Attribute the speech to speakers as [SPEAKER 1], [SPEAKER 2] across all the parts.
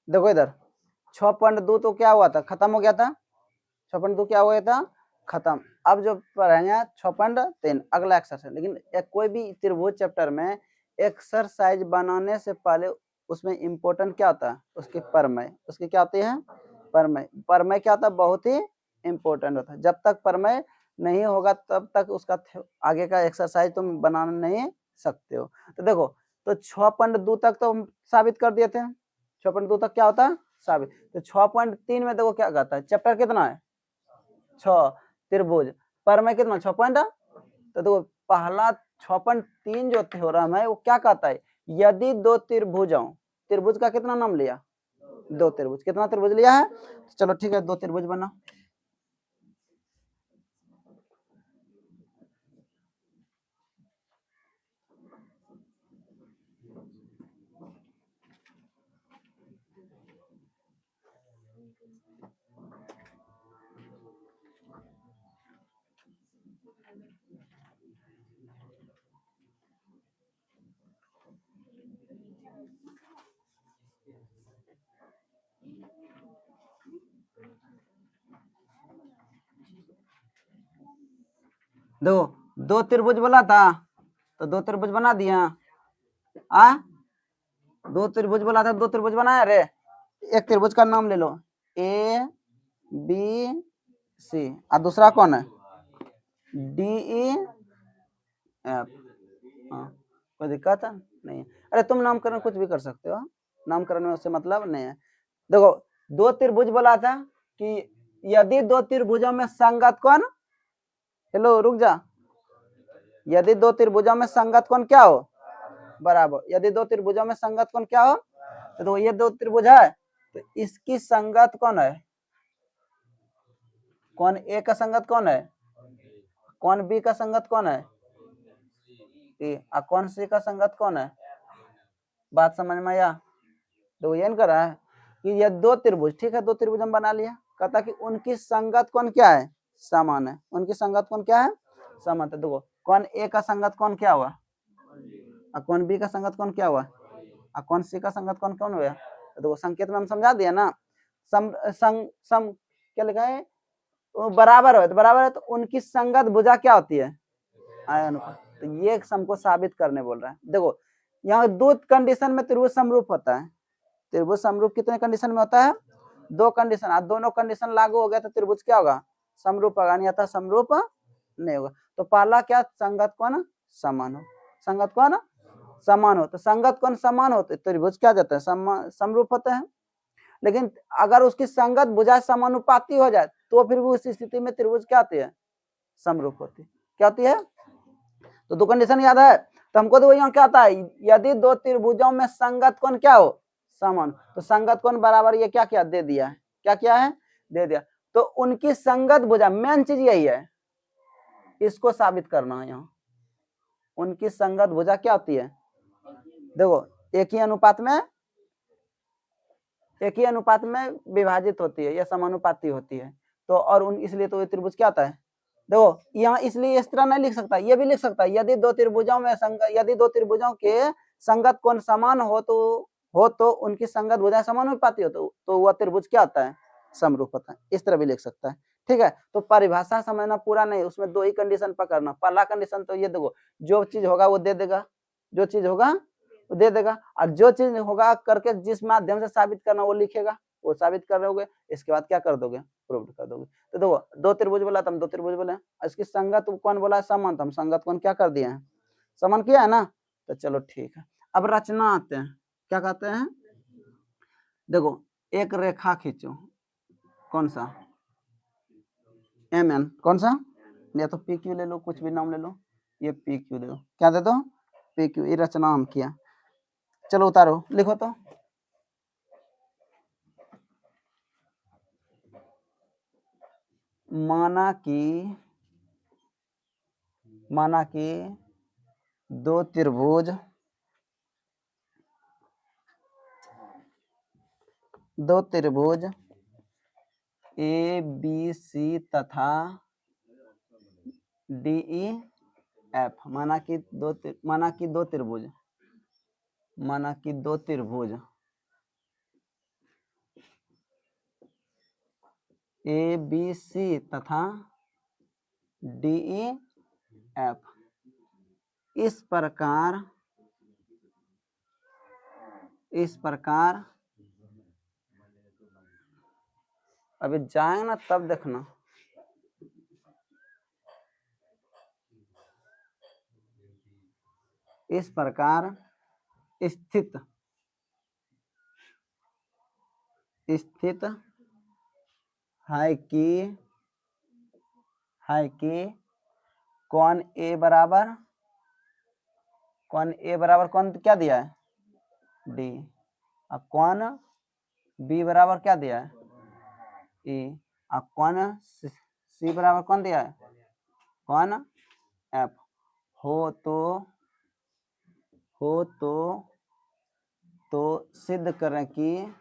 [SPEAKER 1] देखो इधर 6.2 तो क्या हुआ था, खत्म हो गया था। 6.2 क्या हो गया था, खत्म। अब जो पढ़ेंगे 6.3 अगला एक्सरसाइज। लेकिन एक कोई भी त्रिभुज चैप्टर में एक्सरसाइज बनाने से पहले उसमें इम्पोर्टेंट क्या होता है, उसकी प्रमेय। उसकी क्या होती है, प्रमेय। प्रमेय क्या होता है, बहुत ही इम्पोर्टेंट होता है। जब तक प्रमेय नहीं होगा तब तक उसका आगे का एक्सरसाइज तुम बना नहीं सकते हो। तो देखो, तो 6.2 तक तो हम साबित कर दिए थे। 6.2 तक क्या होता है, साबित। तो 6.3 में देखो क्या कहता है, चैप्टर कितना है 6, त्रिभुज। प्रमेय कितना 6 तो देखो पहला 6.3 जो थ्योरम है वो क्या कहता है, यदि दो त्रिभुजों, त्रिभुज का कितना नाम लिया, दो त्रिभुज। कितना त्रिभुज लिया है, चलो ठीक है, दो त्रिभुज बना। देखो दो त्रिभुज बोला था तो दो त्रिभुज बना दिया। आ दो त्रिभुज बोला था, दो त्रिभुज बनाया रे। एक त्रिभुज का नाम ले लो, ए बी सी, और दूसरा कौन है, डी ई एफ। हाँ, कोई दिक्कत नहीं है। अरे तुम नामकरण कुछ भी कर सकते हो, नामकरण में उससे मतलब नहीं है। देखो दो त्रिभुज बोला था कि यदि दो त्रिभुजों में संगत कोण, हेलो रुक जा, यदि दो त्रिभुजों में संगत कोण क्या हो, बराबर। यदि दो त्रिभुजों में संगत कोण क्या हो, तो ये दो त्रिभुज है तो इसकी संगत कौन है, कौन ए का संगत कौन है, कौन बी का संगत कौन है, और कौन सी का संगत कौन है। बात समझ में आया। तो ये कर रहा है कि ये दो त्रिभुज, ठीक है, दो त्रिभुज हम बना लिया। कहता कि उनकी संगत कौन क्या है, समान है। उनकी संगत कौन क्या है, समान। तो देखो कौन ए का संगत कौन क्या हुआ, और कौन बी का संगत कौन क्या हुआ, और कौन सी का संगत कौन कौन हुआ। तो देखो संकेत में हम समझा दिया ना, सम क्या लिखा है, वो बराबर है, तो बराबर है तो उनकी संगत भुजा क्या होती है, आय अनुपात। तो ये सम को साबित करने बोल रहा है। देखो यहाँ दो कंडीशन में त्रिभुज समरूप होता है। त्रिभुज समरूप कितने कंडीशन में होता है, दो कंडीशन। आज दोनों कंडीशन लागू हो गया तो त्रिभुज क्या होगा, समरूप होगा, नहीं आता समरूप नहीं होगा। तो पहला क्या, संगत कोण समान हो, संगत कोण समान हो। तो संगत कोण समान हो तो त्रिभुज क्या जाता है, समरूप होते हैं। लेकिन अगर उसकी संगत भुजा समानुपाती हो जाए तो फिर भी उस स्थिति में त्रिभुज क्या आती है, समरूप होती, क्या होती है। तो दो कंडीशन याद है। तो हमको तो यहाँ क्या आता है, यदि दो त्रिभुजों में संगत कोण क्या हो, समान। तो संगत कोण बराबर ये क्या किया, दे दिया है। क्या किया है, दे दिया। तो उनकी संगत भुजा, मेन चीज यही है, इसको साबित करना है यहाँ। उनकी संगत भुजा क्या होती है, देखो एक ही अनुपात में विभाजित होती है या समानुपाती होती है। तो और उन इसलिए तो ये त्रिभुज क्या आता है, देखो यहाँ इसलिए इस तरह नहीं लिख सकता, ये भी लिख सकता है, यदि दो त्रिभुजों में यदि दो त्रिभुजों के संगत कोण समान हो तो उनकी संगत भुजाएं समानुपाती हो तो वह त्रिभुज क्या होता है, समरूप होता है। इस तरह भी लिख सकता है, ठीक है। तो परिभाषा समझना पूरा नहीं, उसमें दो ही कंडीशन पकड़ना। पहला कंडीशन तो ये देखो, जो चीज होगा वो दे देगा, जो चीज होगा वो दे देगा, और जो चीज होगा करके जिस माध्यम से साबित करना वो लिखेगा, वो साबित कर दोगे। इसके बाद क्या कर दोगे, प्रूव कर दोगे। तो देखो दो त्रिभुज बोला, हम दो त्रिभुज बोले, इसकी संगत कौन बोला, समान। तो हम संगत कौन क्या कर दिए हैं, समान किया है ना। तो चलो ठीक है, अब रचना आते हैं। क्या कहते हैं, देखो एक रेखा खींचो, कौन सा, एम एन, कौन सा, या तो पी क्यू ले लो, कुछ भी नाम ले लो, ये पी क्यू ले लो, क्या दे दो, पी क्यू। ये रचना हम किया। चलो उतारो, लिखो तो। माना कि दो त्रिभुज ए बी सी तथा डी ई एफ, माना कि दो त्रिभुज, माना कि दो त्रिभुज ए बी सी तथा डी ई एफ, इस प्रकार अभी जाएंगे ना तब देखना, इस प्रकार स्थित है कि कौन ए बराबर कौन क्या दिया है, डी, और कौन बी बराबर क्या दिया है, ई, और कौन सी बराबर कौन दिया है, कौन एफ, हो तो सिद्ध करें कि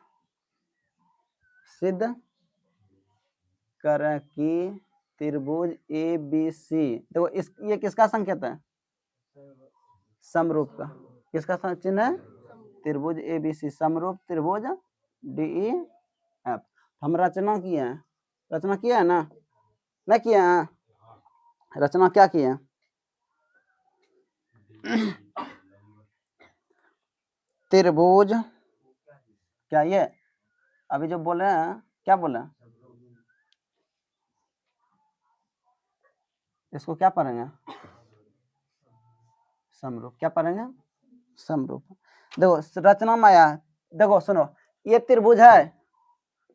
[SPEAKER 1] त्रिभुज ए बी सी, देखो ये किसका संकेत है, समरूप का, किसका चिन्ह है, त्रिभुज ए बी सी, समरूप त्रिभुज डी ई एफ। हम रचना किए हैं, रचना किया है ना, नहीं किया है, रचना क्या किए हैं, त्रिभुज क्या ये अभी जो बोले हैं, क्या बोले हैं, इसको क्या पढ़ेंगे, समरूप, क्या पढ़ेंगे, समरूप। देखो रचना में आया, देखो सुनो, ये त्रिभुज है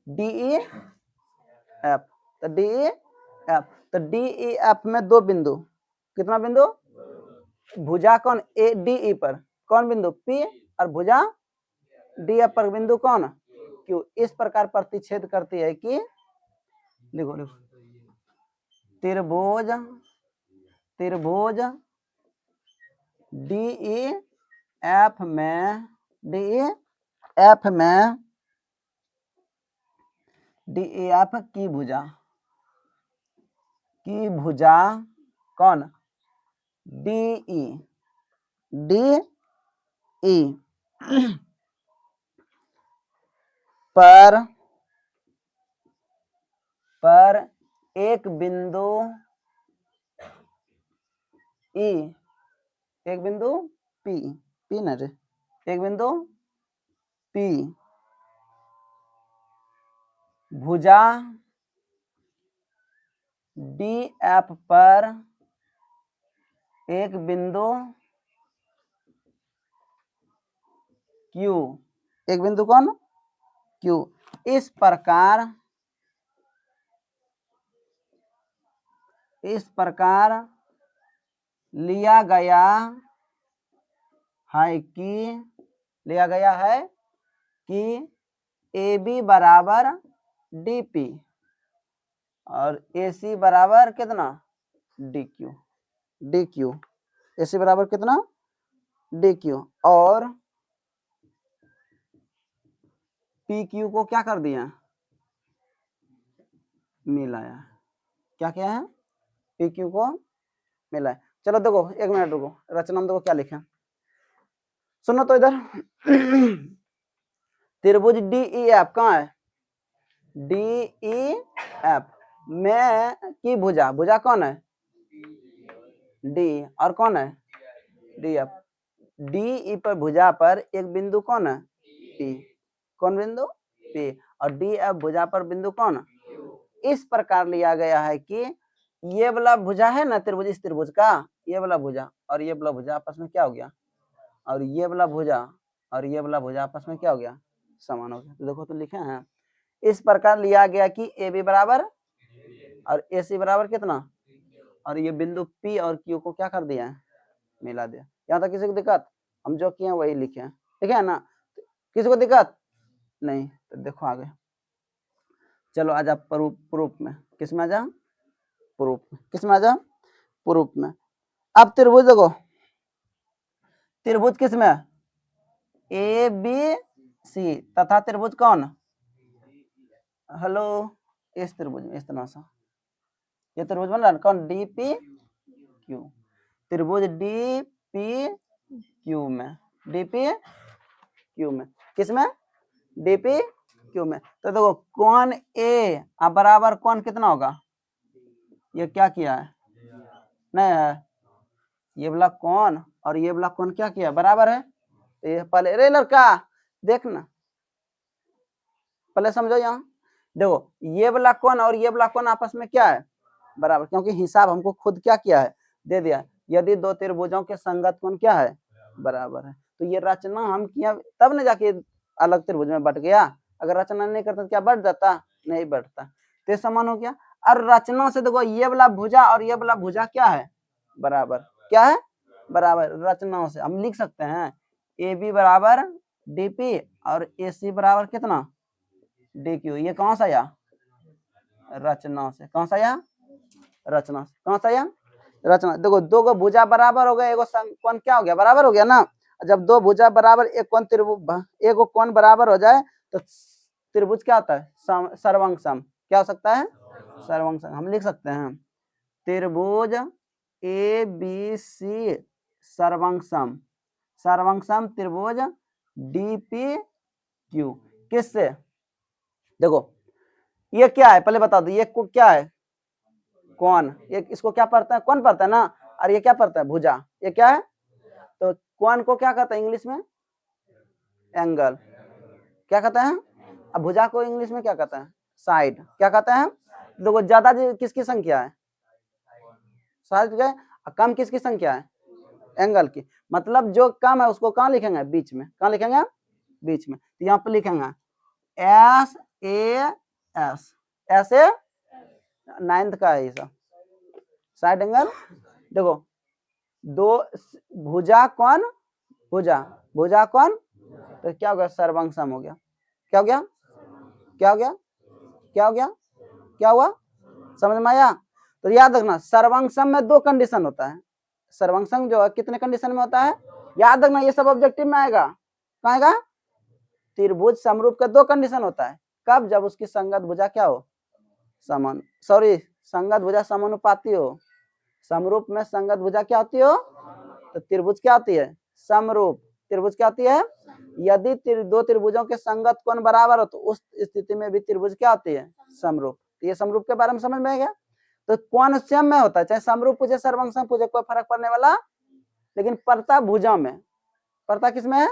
[SPEAKER 1] डीई एफ, तो डीई एफ, तो डीई एफ में दो बिंदु, कितना बिंदु, भुजा कौन ए डी ई पर कौन बिंदु पी, और भुजा डी एफ पर बिंदु कौन क्यू, इस प्रकार प्रतिच्छेद करती है कि, लिखो त्रिभुज डीई एफ में डी एफ की भुजा कौन डी ई पर एक बिंदु ई, एक बिंदु पी न रे, एक बिंदु पी, भुजा डी एफ पर एक बिंदु क्यू, एक बिंदु कौन क्यू, इस प्रकार लिया गया है कि ए बी बराबर डी पी और ए सी बराबर कितना डी क्यू, ए सी बराबर कितना डी क्यू, और पी क्यू को क्या कर दिया, मिलाया, क्या किया है, पी क्यू को मिलाया। चलो देखो एक मिनट रुको, रचना में देखो क्या लिखा, सुनो तो इधर त्रिभुज डी ई एफ कहाँ है, डी ई एफ में की भुजा कौन है डी, और कौन है डी एफ, डी ई पर भुजा पर एक बिंदु कौन है पी, कौन बिंदु पी, और डी एफ भुजा पर बिंदु कौन, इस प्रकार लिया गया है कि ये वाला भुजा है ना त्रिभुज, इस त्रिभुज का ये वाला भुजा और ये वाला भुजा आपस में क्या हो गया, और ये वाला भुजा और ये वाला भुजा आपस में क्या हो गया, समान हो गया। तो देखो तो लिखे हैं, इस प्रकार लिया गया कि ए बी बराबर और ए सी बराबर कितना, और ये बिंदु पी और क्यू को क्या कर दिया है, मिला दिया। यहाँ तक किसी को दिक्कत, हम जो किए वही लिखे हैं, ठीक है ना, किसी को दिक्कत नहीं, तो देखो आगे चलो आजा प्रूफ में, किस में आजा प्रूफ में, किस में आजा प्रूफ में। अब त्रिभुज देखो, त्रिभुज किस में ए बी सी तथा त्रिभुज कौन, हेलो, इस त्रिभुज में इस तरह से ये त्रिभुज बन रहा है कौन डी पी क्यू, त्रिभुज डी पी क्यू में, डीपी क्यू में, किसमें, डीपी क्यू में। तो देखो कौन ए अब बराबर कौन कितना होगा, ये क्या किया है, नहीं है, ये वाला कौन और ये वाला कौन क्या किया, बराबर है। तो ये पहले, रे लड़का देखना, पहले समझो यहाँ, देखो ये वाला कौन और ये वाला कौन आपस में क्या है, बराबर, क्योंकि हिसाब हमको खुद क्या किया है, दे दिया। यदि दो त्रिभुजों के संगत कोण क्या है, बराबर है। तो ये रचना हम किया तब न जाके अलग त्रिभुज में बट गया, अगर रचना नहीं करता तो क्या बढ़ जाता, नहीं बढ़ता। तो समान हो गया। और रचना से देखो ये वाला भुजा और ये वाला भुजा क्या है, बराबर, क्या है, बराबर। रचना से हम लिख सकते हैं ए बी बराबर डीपी और ए सी बराबर कितना, डी क्यू। ये कौन सा आया, रचना से, कौन सा आया, रचना से, कौन सा आया, रचना। देखो दो को भुजा बराबर हो गया, एगो कोण क्या हो गया, बराबर हो गया ना। जब दो भुजा बराबर एक कोण त्रिभुज, एक कोण बराबर हो जाए तो त्रिभुज क्या होता है, सर्वांग सम। क्या हो सकता है, सर्वांग सम। हम लिख सकते हैं त्रिभुज ए बी सी सर्वांग सम, सर्वांग सम त्रिभुज डी पी क्यू। किससे, देखो ये क्या है पहले बता दो, ये को क्या है, कौन, ये इसको क्या पढ़ता है, कौन पढ़ता है ना, और ये क्या पढ़ता है, भुजा। ये क्या है, तो कौन को क्या कहता है इंग्लिश में, एंगल, क्या कहता है। अब भुजा को इंग्लिश में क्या कहता है, साइड, क्या कहता है। देखो ज्यादा किसकी संख्या है, साइड गए, कम किसकी संख्या है, एंगल की। मतलब जो कम है उसको कहाँ लिखेंगे, बीच में, कहाँ लिखेंगे, बीच में। तो यहाँ पे लिखेंगे एस ए एस, ऐसे नाइन्थ का है सब साइड एंगल। देखो दो भुजा कौन, भुजा, भुजा कौन, तो क्या हो गया, सर्वांग सम हो गया। क्या हो गया, क्या हो गया, क्या हो गया, क्या हुआ, समझ में आया। तो याद रखना सर्वांग सम में दो कंडीशन होता है, सर्वांग सम जो है कितने कंडीशन में होता है, याद रखना ये सब ऑब्जेक्टिव में आएगा। कहाँ आएगा, त्रिभुज समरूप का दो कंडीशन होता है, कब, जब उसकी संगत भुजा क्या हो, समान, सॉरी संगत भुजा समानुपाती हो। समरूप में संगत भुजा क्या होती हो, तो त्रिभुज क्या होती है, समरूप, त्रिभुज क्या होती है। यदि दो त्रिभुजों के संगत कोण बराबर हो तो उस स्थिति में भी त्रिभुज क्या होती है, समरूप। तो ये समरूप के बारे में समझ में आ गया। तो कोण सम में होता है, चाहे समरूप पूछे सर्वांग सम पूछे, कोई फर्क पड़ने वाला, लेकिन पड़ता भुजा में, पड़ता किसमें है,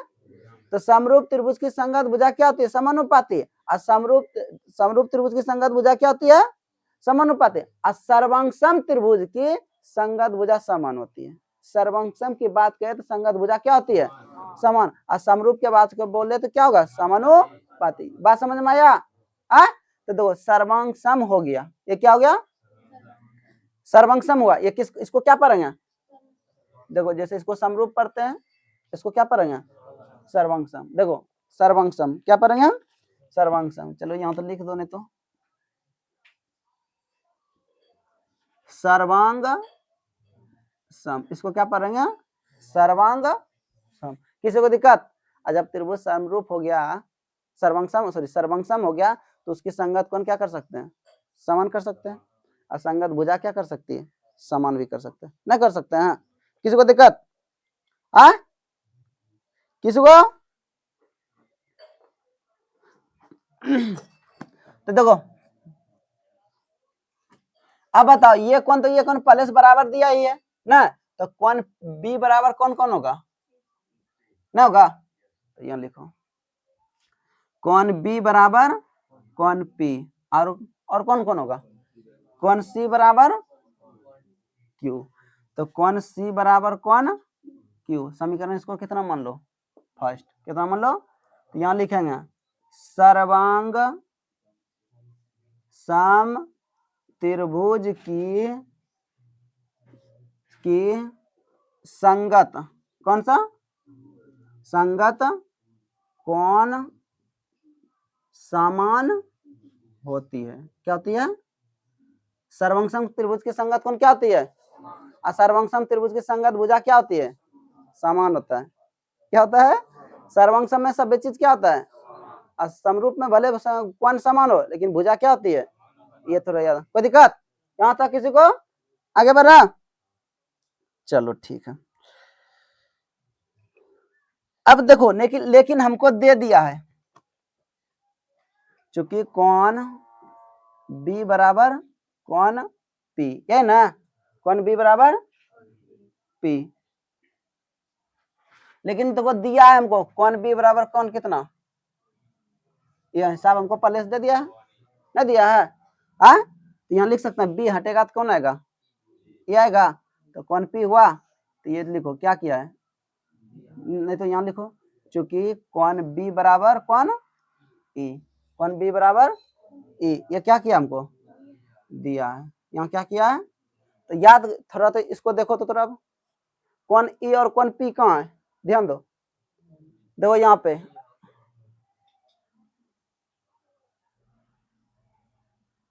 [SPEAKER 1] तो समरूप त्रिभुज की संगत भुजा क्या होती है, समानुपाती। और समरूप त्रिभुज की संगत भुजा क्या होती है, समानुपाती। और सर्वांग सम त्रिभुज की संगत भुजा समान होती है। सर्वांग सम की बात करें तो संगत भुजा क्या होती है, समान। और समरूप के बात को बोले तो क्या होगा, समानुपाती। बात समझ में आया। तो देखो सर्वांग सम हो गया, ये क्या हो गया, सर्वांग सम हुआ। ये किस, इसको क्या पढ़ेंगे, देखो जैसे इसको समरूप पढ़ते हैं, इसको क्या पढ़ेंगे, सर्वांग सम। देखो सर्वांग सम क्या पढ़ेंगे, सर्वांग सम। चलो यहाँ तो लिख दो, नहीं तो सर्वांग सम, इसको क्या पढ़ेंगे, सर्वांग सम। किसी को दिक्कत, जब त्रिभुज समरूप हो गया, सर्वांग सम, सॉरी सर्वांग सम हो गया, तो उसकी संगत कोण क्या कर सकते हैं, समान कर सकते हैं। और संगत भुजा क्या कर सकती है, समान भी कर सकते हैं, नहीं कर सकते हैं। किसी को दिक्कत, किसी को तो देखो अब बताओ, ये कौन, तो ये कौन पहले से बराबर दिया ही है ना, तो कौन बी बराबर कौन कौन होगा, ना होगा। तो यहाँ लिखो कौन बी बराबर कौन पी, और कौन कौन होगा, कौन सी बराबर क्यू। तो कौन सी बराबर कौन क्यू, समीकरण इसको कितना मान लो, फर्स्ट कितना मान लो। तो यहाँ लिखेंगे सर्वांग सम त्रिभुज की संगत, कौन सा, संगत कौन समान होती है, क्या होती है, सर्वांग सम त्रिभुज की संगत कौन क्या होती है, और सर्वांग सम त्रिभुज की संगत भुजा क्या होती है, समान होता है। क्या होता है, सर्वांग सम में सभी चीज क्या होता है, और समरूप में भले कौन समान हो लेकिन भुजा क्या होती है, ये थोड़ा याद। कोई दिक्कत यहाँ तक किसी को, आगे बढ़ रहा। चलो ठीक है। अब देखो लेकिन हमको दे दिया है, चूंकि कौन बी बराबर कौन पी, ये ना, कौन बी बराबर पी, लेकिन देखो दिया है हमको कौन बी बराबर कौन कितना, यह हिसाब हमको पहले से दे दिया है, ना दिया है, हाँ, तो यहाँ लिख सकते हैं बी हटेगा तो कौन आएगा, ये आएगा, तो कौन पी हुआ, तो ये लिखो क्या किया है, नहीं तो यहाँ लिखो चूंकि कौन बी बराबर कौन ई, कौन बी बराबर ई, ये क्या किया हमको दिया है, यहाँ क्या किया है, तो याद थोड़ा तो इसको देखो तो थोड़ा, कौन ई और कौन पी कहाँ है, ध्यान दो, देखो यहाँ पे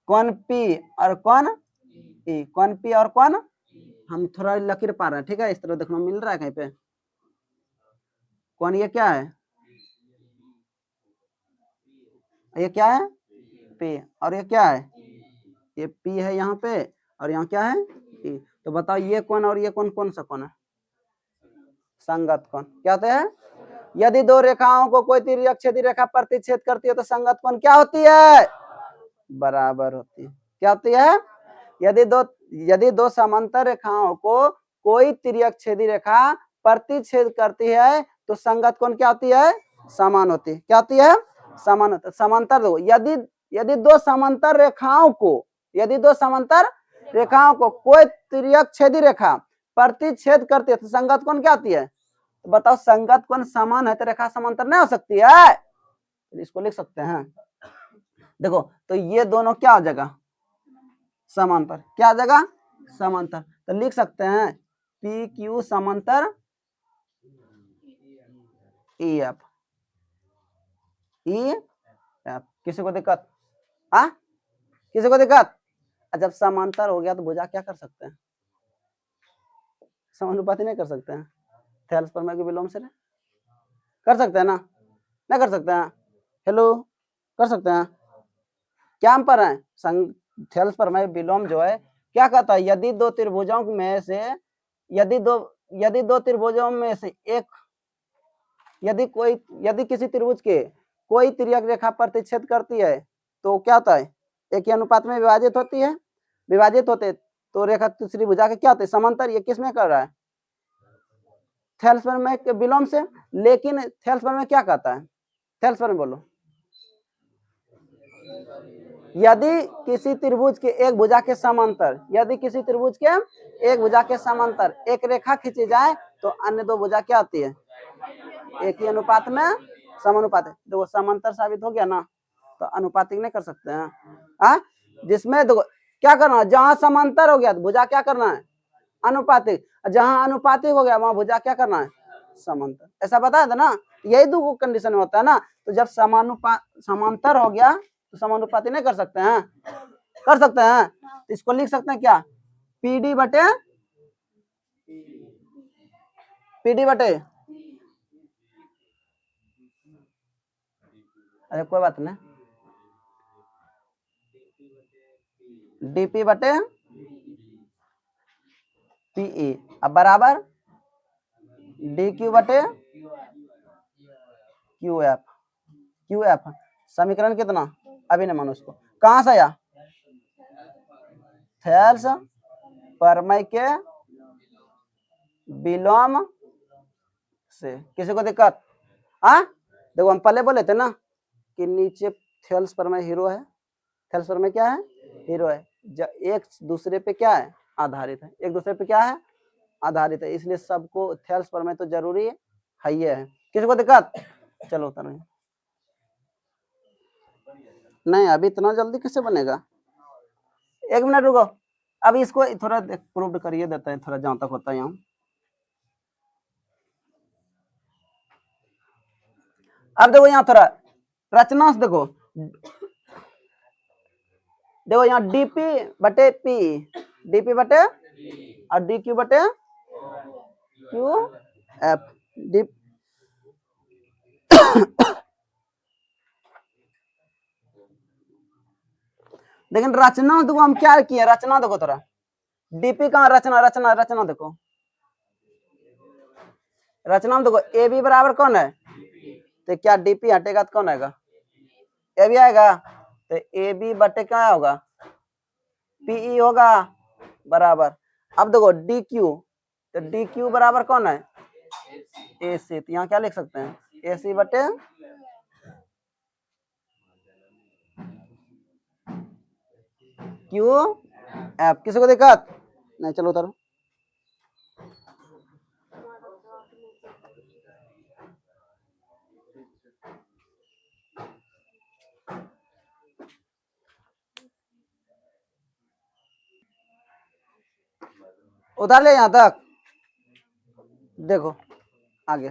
[SPEAKER 1] कौन पी और कौन ई, कौन पी और कौन, हम थोड़ा लकीर पा रहे हैं, ठीक है, इस तरह देखना मिल रहा है कहीं पे, कौन ये क्या है, ये क्या है पी, और ये क्या है, ये पी है यहाँ पे, और यहाँ क्या है ई, तो बताओ ये कौन और ये कौन कौन सा कौन है, संगत कौन, क्या होता है, यदि दो रेखाओं को कोई तिर्यक छेदी रेखा प्रतिच्छेद करती है तो संगत कौन क्या होती है, बराबर होती है, क्या होती है, यदि दो समांतर रेखाओं को कोई तिर्यक छेदी रेखा प्रतिच्छेद करती है तो संगत कौन क्या होती है, समान होती है, क्या होती है, समान होती है, समांतर दो, यदि यदि दो समांतर रेखाओं को, यदि दो समांतर रेखाओं को कोई तिर्यक छेदी रेखा प्रतिच्छेद करती है तो संगत कौन क्या होती है, तो बताओ संगत कौन समान है तो रेखा समांतर नहीं हो सकती है, इसको लिख सकते हैं, देखो तो ये दोनों क्या हो जाएगा, समांतर, क्या आ जाएगा, समांतर, तो लिख सकते हैं पी क्यू समांतर ई एफ, ई एफ, किसी को दिक्कत, हाँ किसी को दिक्कत, जब समांतर हो गया तो भुजा क्या कर सकते हैं, समानुपाती नहीं कर सकते हैं, थेल्स प्रमेय के विलोम से नहीं कर सकते हैं ना, नहीं कर सकते हैं, हेलो कर सकते हैं, क्या हम पर है, थेल्स प्रमेय विलोम जो है क्या कहता है, यदि दो त्रिभुजों में से, यदि दो त्रिभुजों में से एक, यदि किसी त्रिभुज के कोई तिर्यक रेखा प्रतिच्छेद करती है तो क्या होता है, एक ही अनुपात में विभाजित होती है, विभाजित होते तो रेखा दूसरी भुजा के क्या होते हैं, समांतर, ये किस में कर रहा है, थेल्स प्रमेय के विलोम से, लेकिन थेल्स प्रमेय क्या कहता है, थेल्स प्रमेय बोलो, यदि किसी त्रिभुज के एक भुजा के समांतर, यदि किसी त्रिभुज के एक भुजा के समांतर एक रेखा खींची जाए तो अन्य दो भुजा क्या आती है, एक ही अनुपात में समानुपात है, देखो समांतर साबित हो गया ना, तो अनुपातिक नहीं कर सकते हैं, हाँ, जिसमें देखो क्या करना है, जहां समांतर हो गया तो भुजा क्या करना है, अनुपातिक, जहां अनुपातिक हो गया वहां भुजा क्या करना है, समांतर, ऐसा बताया था ना, यही दो कंडीशन में होता है ना, तो जब समांतर हो गया तो समानुपाती नहीं कर सकते हैं, कर सकते हैं, तो इसको लिख सकते हैं क्या, पीडी बटे अरे कोई बात नहीं, डीपी बटे पीई, अब बराबर डी क्यू बटे क्यू एफ, समीकरण कितना, अभी नहीं मानो उसको, कहां से आया, थेल्स प्रमेय के विलोम से, किसी को दिक्कत, हाँ, देखो हम पहले बोले थे ना कि नीचे थेल्स प्रमेय हीरो है, थेल्स प्रमेय क्या है, हीरो है, एक दूसरे पे क्या है, आधारित है, एक दूसरे पे क्या है, आधारित है, इसलिए सबको थेल्स प्रमेय तो जरूरी है ये है, किसी को दिक्कत, चलो उतर नहीं, अभी इतना जल्दी कैसे बनेगा, एक मिनट रुको, अब इसको थोड़ा प्रूव करिए देते हैं, थोड़ा जहां तक होता है यहाँ, अब देखो यहाँ थोड़ा रचना से देखो, देखो यहाँ डीपी बटे पी, डीपी बटे और डी क्यू बटे क्यू एफ, डी लेकिन रचना देखो हम क्या किए, रचना देखो थोड़ा, डीपी कहाँ, रचना रचना रचना देखो, रचना में देखो ए बी बराबर कौन है, तो क्या डीपी हटेगा तो कौन आएगा, ए बी आएगा, तो ए बी बटे क्या होगा, पीई होगा बराबर। अब देखो डी क्यू, तो डी क्यू बराबर कौन है, ए सी, तो यहाँ क्या लिख सकते हैं, ए सी बटे क्यू एफ। किसी को दिक्कत नहीं, चलो उतारो। उतार ले यहाँ तक, देखो आगे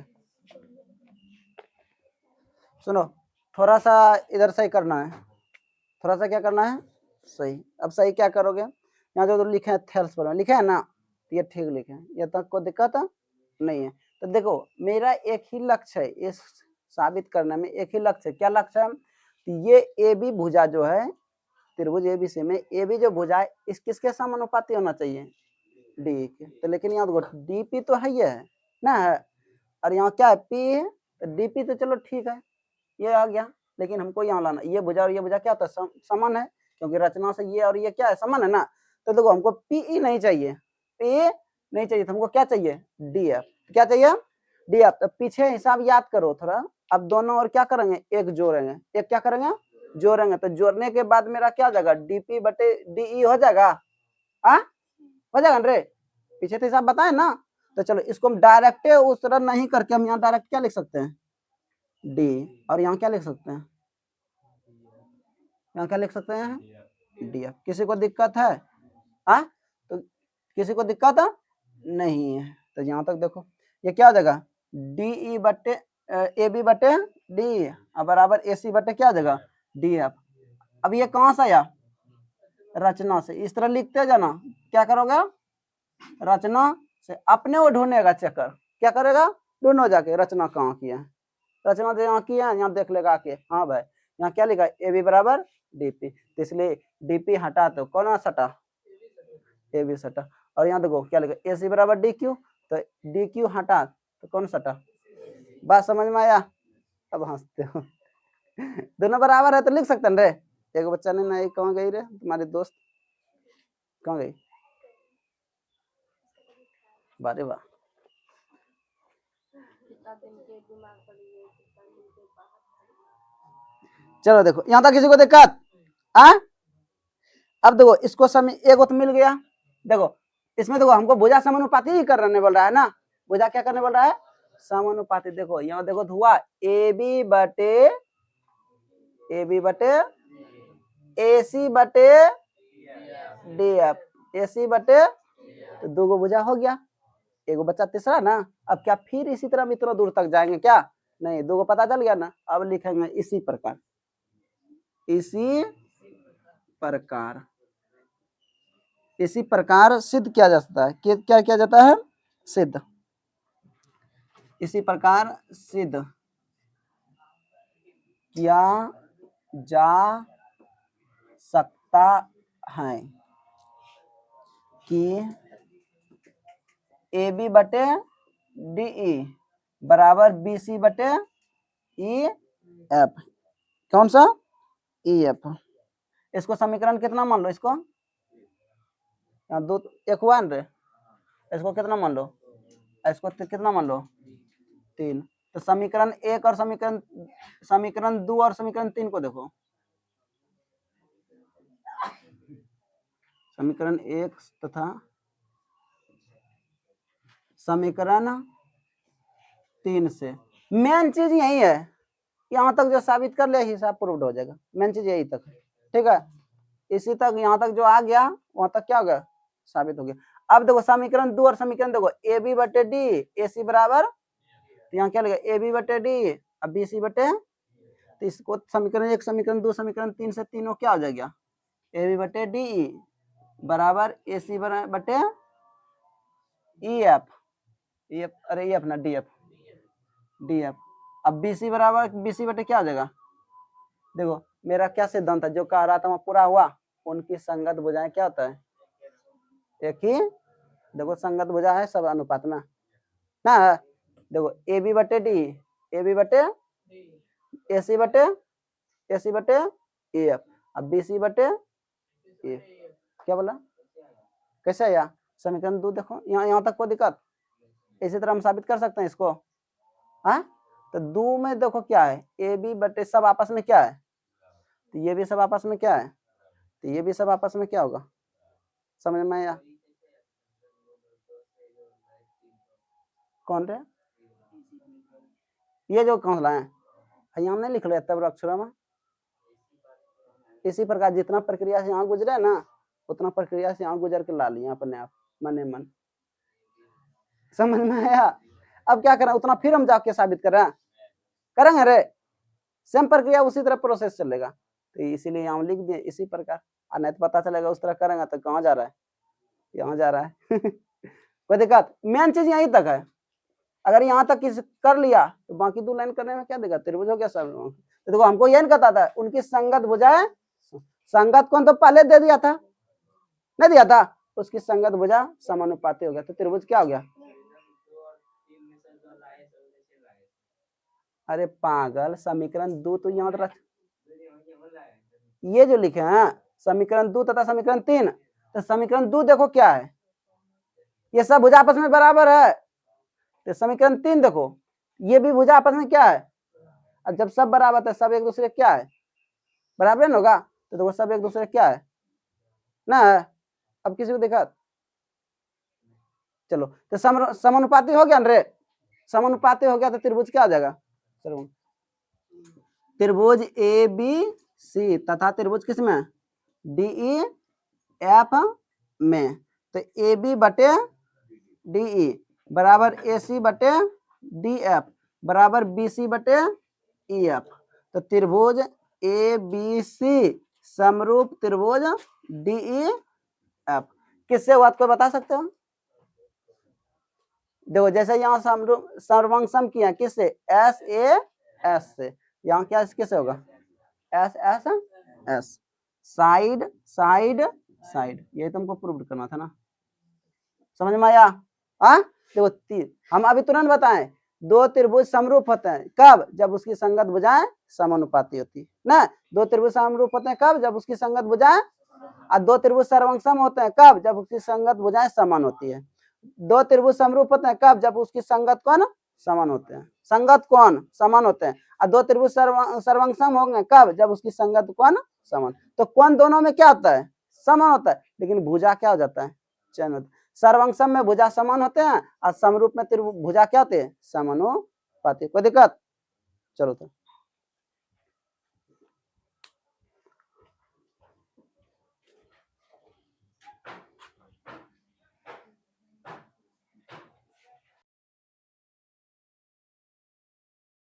[SPEAKER 1] सुनो, थोड़ा सा इधर सही करना है, थोड़ा सा क्या करना है सही। अब सही क्या करोगे, यहाँ जो लिखे हैं थेल्स पर लिखे है ना, तो ये ठीक लिखे हैं, ये तक कोई दिक्कत नहीं है। तो देखो मेरा एक ही लक्ष्य है इस साबित करने में, एक ही लक्ष्य है, क्या लक्ष्य है, तो ये ए बी भुजा जो है त्रिभुज एबीसी में ए बी जो भुजा है इस किसके समानुपाती होना चाहिए, डी के। तो लेकिन यहाँ देखो डी पी तो है ये है ना है, और यहाँ क्या है पी है, तो डी पी तो चलो ठीक है ये आ गया, लेकिन हमको यहाँ लाना ये भुजा और ये भुजा क्या होता है समान है, क्योंकि रचना से ये और ये क्या है समान है ना। तो देखो हमको पीई नहीं चाहिए, पी नहीं चाहिए, तो हमको क्या चाहिए डी एफ, क्या चाहिए डी एफ। तो पीछे हिसाब याद करो थोड़ा, अब दोनों और क्या करेंगे एक जोड़ेंगे, एक क्या करेंगे जोड़ेंगे, तो जोड़ने के बाद मेरा क्या हो जाएगा डीपी बटे डीई हो जाएगा, आ हो जाएगा रे, पीछे तो हिसाब बताए ना। तो चलो इसको हम डायरेक्ट उस तरह नहीं करके हम यहाँ डायरेक्ट क्या लिख सकते हैं डी, और यहाँ क्या लिख सकते हैं, यहाँ क्या लिख सकते हैं डी एफ। किसी को दिक्कत है तो किसी को दिक्कत नहीं है, तो यहाँ तक देखो ये क्या हो जाएगा डी बटे ए बी बटे डी बराबर ए सी बटे क्या हो जाएगा डी एफ। अब ये कहाँ से आया रचना से, इस तरह लिखते जाना, क्या करोगे रचना से अपने वो ढूंढने का चक्कर, क्या करेगा ढूंढो जाके रचना कहाँ किया है, रचना जो यहाँ किया है यहाँ देख लेगा कि हाँ भाई यहाँ क्या लिखा है ए बी बराबर डीपी, तो इसलिए डीपी हटा तो कौन सटा ए बी सटा, और यहाँ देखो क्या लिखा ए सी बराबर डी क्यू, तो डी क्यू हटा तो कौन सटा, बात समझ में आया। अब हंसते हो दोनों बराबर है तो लिख सकते हैं रे, एक बच्चा ने नहीं कहाँ गई रे तुम्हारी दोस्त, कहाँ गई, बारे वाह। चलो देखो यहाँ तक किसी को दिक्कत अब देखो इसको समय एक तो मिल गया, देखो इसमें देखो हमको भुजा समानुपाती ही करने बोल रहा है ना, भुजा क्या करने बोल रहा है समानुपाती। देखो यहाँ देखो तो हुआ ए बी बटे ए सी बटे डी एफ, ए सी बटे तो दो गो भुजा हो गया, एगो बच्चा तीसरा ना। अब क्या फिर इसी तरह इतना दूर तक जाएंगे क्या, नहीं दो गो पता चल गया ना, अब लिखेंगे इसी प्रकार, इसी प्रकार, इसी प्रकार सिद्ध किया जा सकता है, क्या किया जाता है सिद्ध, इसी प्रकार सिद्ध किया जा सकता है कि ए बी बटे डी ई बराबर बी सी बटे ई एफ, कौन सा ई एफ। इसको समीकरण कितना मान लो, इसको दो एक हुआ रे, इसको कितना मान लो, इसको कितना मान लो तीन, तो समीकरण एक और समीकरण दो और समीकरण तीन को देखो, समीकरण एक तथा समीकरण तीन से मेन चीज यही है, यहाँ तक जो साबित कर ले हिसाब प्रूव्ड हो जाएगा, मेन चीज यही तक है, ठीक है। इसी तक यहाँ तक जो आ गया वहां तक क्या हो गया साबित हो गया। अब देखो समीकरण दो और समीकरण देखो ए बी बटे डी ए सी बराबर, तो यहाँ क्या लगेगा ए बी बटे डी अब बी सी बटे, तो इसको समीकरण एक समीकरण दो समीकरण तीन से तीनों क्या हो जाएगा ए बी बटे डी बराबर ए सी बटे ई एफ, अरे ई एफ ना डी एफ। अब बी सी बराबर बी सी बटे क्या हो जाएगा, देखो मेरा क्या सिद्धांत है जो कह रहा था वह पूरा हुआ, उनकी संगत भुजाएं क्या होता है एक ही, देखो संगत भुजा है सब अनुपात में ना, देखो ए बी बटे डी, ए बी बटे ए सी बटे ए एफ, अब बी सी बटे ए, क्या बोला कैसे आया समीकरण 2 देखो यहाँ तक कोई दिक्कत, इसी तरह हम साबित कर सकते हैं इसको। हाँ तो 2 में देखो क्या है ए बी बटे सब आपस में क्या है, तो ये भी सब आपस में क्या है, तो ये भी सब आपस में क्या होगा, समझ में आया। कौन रे ये जो कौन है यहाँ नहीं लिख रहे तब अक्षर में, इसी प्रकार जितना प्रक्रिया से यहाँ गुजरे ना उतना प्रक्रिया से यहाँ गुजर के ला लिया अपने आप मने मन, समझ में आया। अब क्या करें उतना फिर हम जाके साबित करेंगे रे, सेम प्रक्रिया उसी तरह प्रोसेस चलेगा, तो इसीलिए यहाँ लिख दिए इसी प्रकार, और नहीं तो पता चलेगा उस तरह करेंगे तो कहाँ जा रहा है, यहाँ जा रहा है कोई दिक्कत, मेन चीज यहीं तक है। अगर यहाँ तक किसी कर लिया तो बाकी 2 लाइन करने में क्या दिक्कत, त्रिभुज हो गया सब। तो देखो हमको यही कहता था उनकी संगत भुजाएं, संगत कौन तो पहले दे दिया था, नहीं दिया था, उसकी संगत भुजा समानुपाती हो गया, तो त्रिभुज क्या हो गया। अरे पागल समीकरण 2 तो याद रख, ये जो लिखे हैं समीकरण 2 तथा समीकरण 3, तो समीकरण 2 देखो क्या है, ये सब भुजा आपस में बराबर है, तो समीकरण 3 देखो ये भी भुजा आपस में क्या है, और जब सब बराबर है सब एक दूसरे क्या है बराबर है होगा, तो देखो सब एक दूसरे क्या है ना। अब किसी को देखा चलो तो समानुपाती हो गया रे, समानुपाती हो गया तो त्रिभुज क्या आ जाएगा, त्रिभुज ए बी सी तथा त्रिभुज किसमें डी ई एफ में, तो ए बी बटे डी ई बराबर ए सी बटे डी एफ बराबर बी सी बटे ई एफ, तो त्रिभुज ए बी सी समरूप त्रिभुज डी ई एफ किससे हुआ कोई बता सकते हो। देखो जैसे यहाँ सर्वंगसम किया किससे एस ए एस से, यहाँ क्या किससे होगा S S S, side side side, ये तुमको प्रूव करना था ना, समझ में आया। देखो हम अभी तुरंत बताएं 2 त्रिभुज समरूप होते हैं कब, जब उसकी संगत भुजाएं समानुपाती होती ना, 2 त्रिभुज समरूप होते हैं कब, जब उसकी संगत भुजाएं, और 2 त्रिभुज सर्वंगसम होते हैं कब, जब उसकी संगत भुजाएं समान होती है। 2 त्रिभुज समरूप होते हैं कब, जब उसकी संगत कोण समान होते हैं, संगत कोण समान होते हैं, और 2 त्रिभुज सर्वंगसम होंगे कब, जब उसकी संगत कोण समान, तो कोण दोनों में क्या होता है समान होता है, लेकिन भुजा क्या हो जाता है चयन होता है। सर्वंगसम में भुजा समान होते हैं और समरूप में त्रिभुज भुजा क्या होते हैं समानुपाती, कोई दिक्कत। चलो तो